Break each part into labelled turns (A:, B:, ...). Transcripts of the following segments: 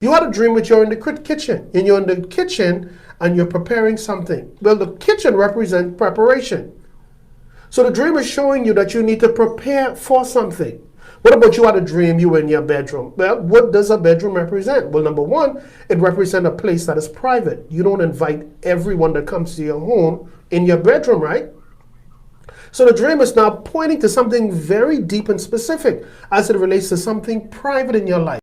A: You had a dream which you're in the kitchen, and you're in the kitchen and you're preparing something. Well, the kitchen represents preparation. So the dream is showing you that you need to prepare for something. What about you had a dream you were in your bedroom? Well, what does a bedroom represent? Well, number one, it represents a place that is private. You don't invite everyone that comes to your home in your bedroom, right? So the dream is now pointing to something very deep and specific as it relates to something private in your life.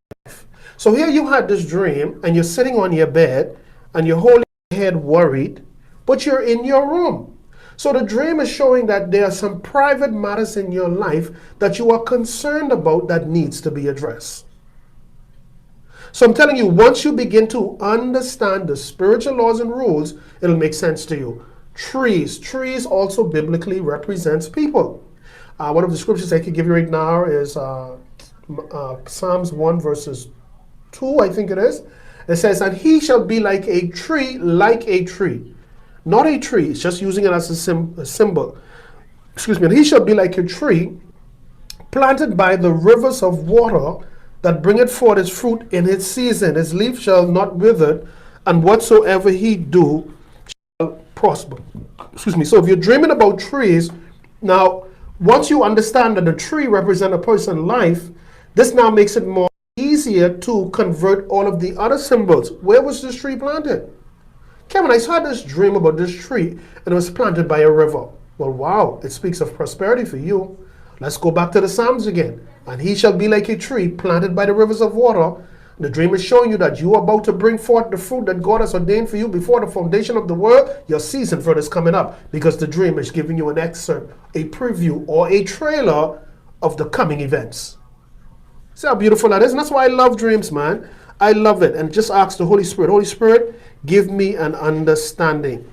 A: So here you had this dream and you're sitting on your bed and you're holding your head worried, but you're in your room. So the dream is showing that there are some private matters in your life that you are concerned about that needs to be addressed. So I'm telling you, once you begin to understand the spiritual laws and rules, it'll make sense to you. Trees also biblically represents people. One of the scriptures I could give you right now is Psalms 1 verses 2, I think it is. It says, and he shall be like a tree. Not a tree, it's just using it as a symbol. Excuse me. And he shall be like a tree planted by the rivers of water that bringeth forth his fruit in its season. His leaf shall not wither, and whatsoever he do shall prosper. Excuse me. So if you're dreaming about trees, now once you understand that the tree represents a person's life, this now makes it more easier to convert all of the other symbols. Where was this tree planted? Kevin, I saw this dream about this tree and it was planted by a river. Well, wow, it speaks of prosperity for you. Let's go back to the Psalms again. And he shall be like a tree planted by the rivers of water. The dream is showing you that you are about to bring forth the fruit that God has ordained for you before the foundation of the world. Your season for it is coming up because the dream is giving you an excerpt, a preview, or a trailer of the coming events. See how beautiful that is? And that's why I love dreams, man. I love it. And just ask the Holy Spirit, Holy Spirit, give me an understanding.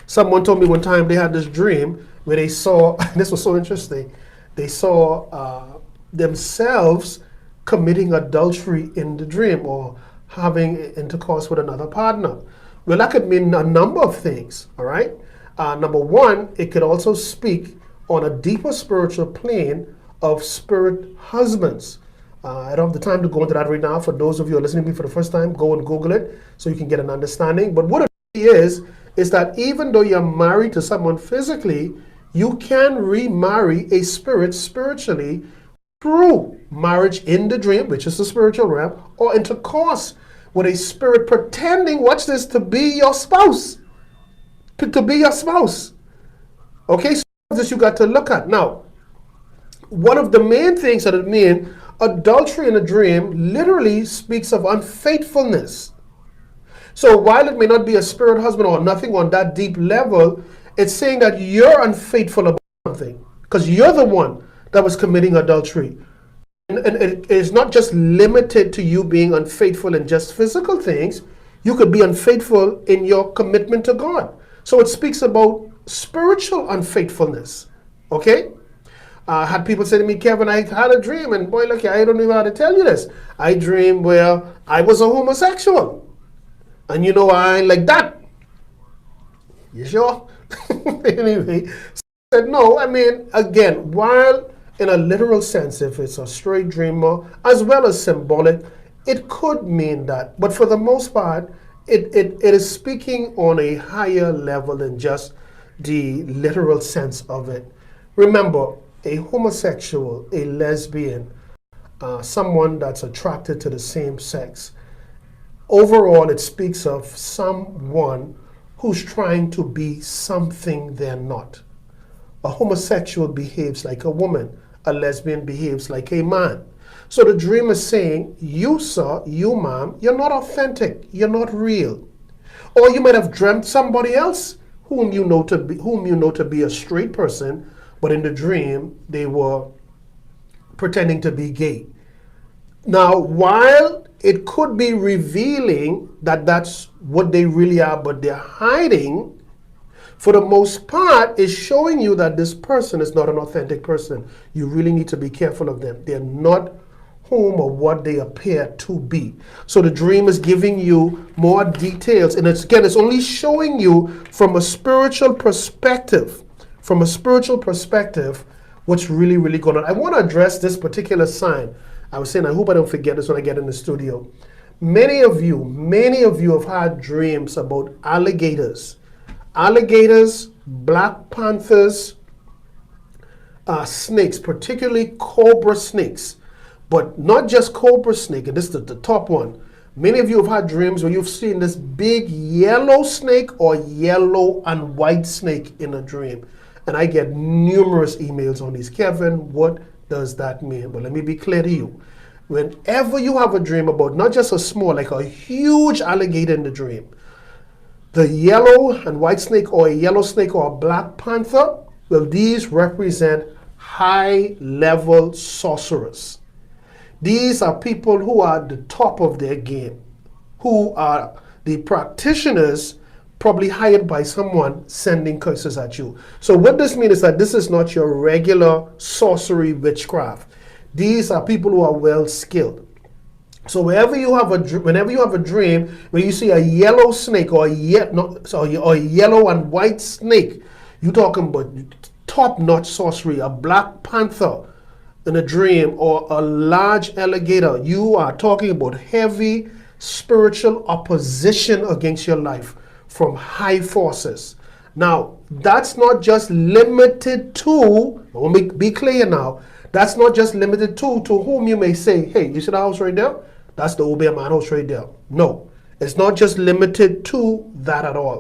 A: Someone told me one time they had this dream where they saw, this was so interesting, they saw themselves committing adultery in the dream or having intercourse with another partner. Well, that could mean a number of things, all right? Number one, it could also speak on a deeper spiritual plane of spirit husbands. I don't have the time to go into that right now. For those of you who are listening to me for the first time, go and Google it so you can get an understanding. But what it is that even though you're married to someone physically, you can remarry a spirit spiritually through marriage in the dream, which is the spiritual realm, or intercourse with a spirit pretending, watch this, to be your spouse. To be your spouse. Okay, so this you got to look at. Now, one of the main things that it means, adultery in a dream literally speaks of unfaithfulness. So while it may not be a spirit husband or nothing on that deep level, it's saying that you're unfaithful about something because you're the one that was committing adultery. And it is not just limited to you being unfaithful in just physical things. You could be unfaithful in your commitment to God. So it speaks about spiritual unfaithfulness. Okay? I had people say to me, Kevin, I had a dream, and boy, look, I don't even know how to tell you this. I dreamed where I was a homosexual. And you know, I ain't like that. You sure? Anyway, so I said, no, I mean, again, while in a literal sense, if it's a straight dreamer, as well as symbolic, it could mean that. But for the most part, it is speaking on a higher level than just the literal sense of it. Remember, a homosexual, a lesbian, someone that's attracted to the same sex, overall it speaks of someone who's trying to be something they're not. A homosexual behaves like a woman. A lesbian behaves like a man. So the dream is saying, you sir, you ma'am, you're not authentic, you're not real. Or you might have dreamt somebody else whom you know to be a straight person, but in the dream, they were pretending to be gay. Now, while it could be revealing that that's what they really are, but they're hiding, for the most part, it's showing you that this person is not an authentic person. You really need to be careful of them. They're not whom or what they appear to be. So the dream is giving you more details. And it's only showing you from a spiritual perspective. From a spiritual perspective, what's really, really going on. I want to address this particular sign. I was saying, I hope I don't forget this when I get in the studio. Many of you have had dreams about alligators. Alligators, black panthers, snakes, particularly cobra snakes. But not just cobra snake, and this is the top one. Many of you have had dreams where you've seen this big yellow snake or yellow and white snake in a dream. And I get numerous emails on these. Kevin, what does that mean? Well, let me be clear to you. Whenever you have a dream about not just a small, like a huge alligator in the dream, the yellow and white snake or a yellow snake or a black panther, well, these represent high-level sorcerers. These are people who are at the top of their game, who are the practitioners probably hired by someone sending curses at you. So what this means is that this is not your regular sorcery witchcraft. These are people who are well skilled. So whenever you have a dream where you see a yellow snake or a yellow and white snake, you're talking about top-notch sorcery, a black panther in a dream or a large alligator. You are talking about heavy spiritual opposition against your life from high forces. Now, that's not just limited to, let me be clear now, that's not just limited to whom you may say, hey, you see the house right there? That's the Obeah man house right there. No, it's not just limited to that at all.